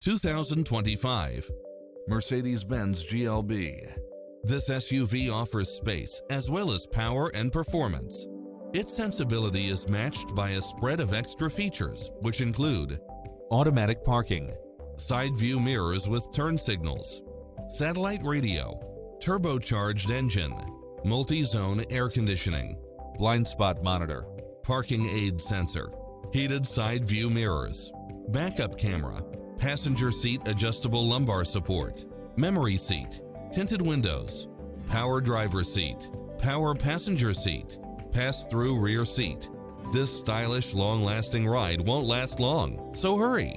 2025 Mercedes-Benz GLB. This SUV offers space as well as power and performance. Its sensibility is matched by a spread of extra features, which include automatic parking, side view mirrors with turn signals, satellite radio, turbocharged engine, multi-zone air conditioning, blind spot monitor, parking aid sensor, heated side view mirrors, backup camera, passenger seat adjustable lumbar support, memory seat, tinted windows, power driver seat, power passenger seat, pass-through rear seat. This stylish, long-lasting ride won't last long, so hurry!